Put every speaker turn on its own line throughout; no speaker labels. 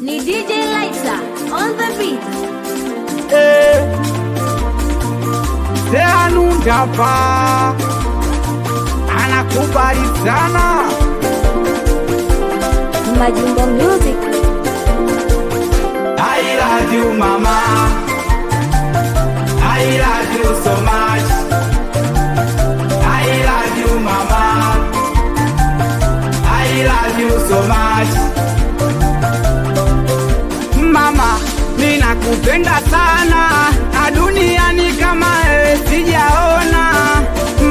Ni DJ Lighter on the beat.
Anundapa anakubali sana
Majumba Music.
I love you mama, I love you so much. I love you mama, I love you so much. Mama, ninakupenda sana, na duniani kama wewe sijaona.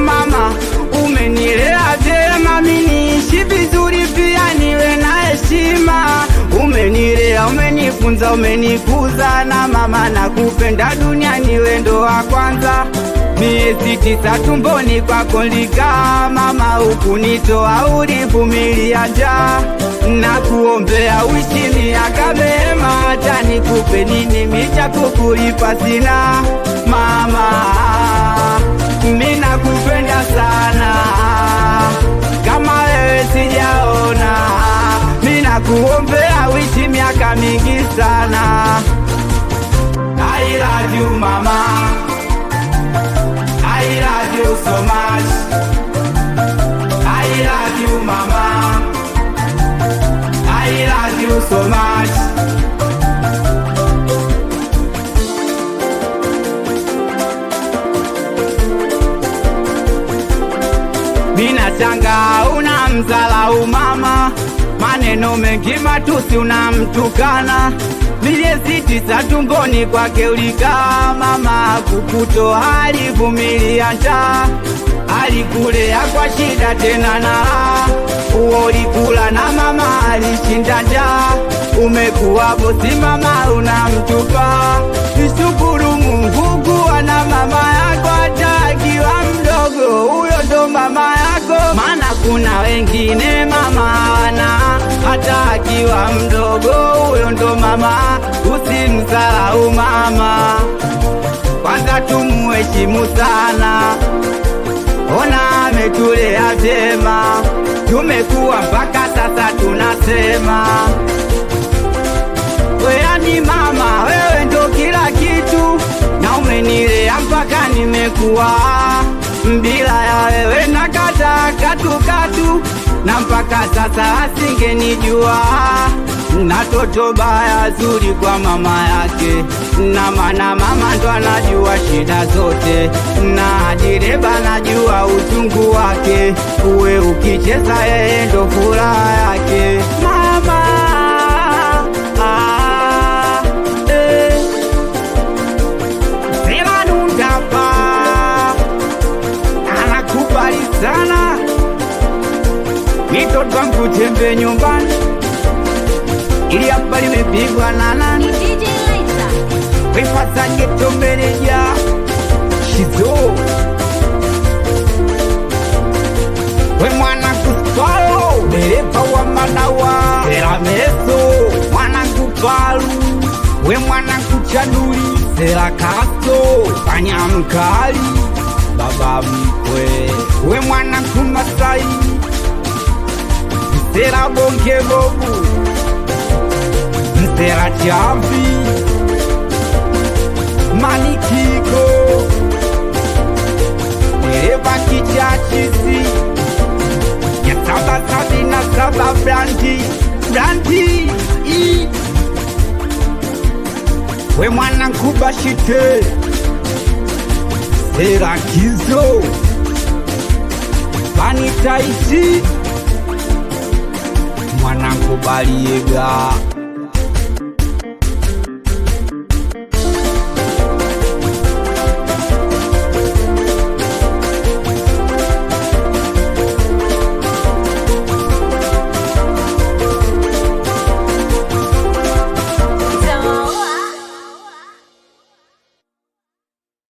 Mama, umenilea vyema, mimi niishi vizuri, pia niwe na heshima. Umenilea, umenifunza, umenikuza, na mama nakupenda, duniani wewe ndo wa kwanza. Miezi 9 tumboni kwako nilikaa, mama hukunitoa, ulivumilia njaa. Nakuombea uishi miaka mema, hata nikupe nini micha kukulipa sina. Mama, mimi nakupenda sana, kama wewe sijaona. Mimi nakuombea uishi miaka mingi sana. I love you mama, I love you so much. I love you mama, I love you so much. Mina changa unamdharau mama, maneno mengi matusi unamtukana. Miezi 9 tumboni kwake ulikaa, mama kukutoa, alivumilia njaa. Alikulea kwa shida tena na uo ulikula, na mama alishinda njaa. Umekuwa bosi mama, unamtupa. Nishukuru Mungu kuwa na mama yako, hata akiwa mdogo huyo ndo mama yako. Maana kuna wengine mama hawana, hata akiwa mdogo huyo ndo mama. Usimdharau mama, kwanza tumuheshimu sana. Ona ametulea vyema, tumekuwa mpaka sasa tunasema. Wewe ni mama, wewe ndo kila kitu, na umenilea mpaka nimekuwa. Bila ya wewe nakata katukatu, na mpaka sasa asingenijua. Na toto baya zuri kwa mama yake, na maana mama ndo anajua shida zote, na direba najua uchungu wake. Uwe ukicheza yeye ndo furaha yake. Mama Anundapa anakubali sana, mitoto wangu jembe nyumbani, ili hapa limepigwa na nani?
Ni DJ Lighter.
Wefasa geto meneja Shizo, we mwana kuspalo, dereva wa madawa Sera Meso, mwana kupalu, we mwana kuchanuri Sera Kasto, panya mkali baba mkwe, we mwana kumasai Sera bonge bobu, Sera chavi Manikiko, dereva kichachisi ya 777 brandi we mwana kubashite Sera Kizo Vanitaisi mwana kubaliega.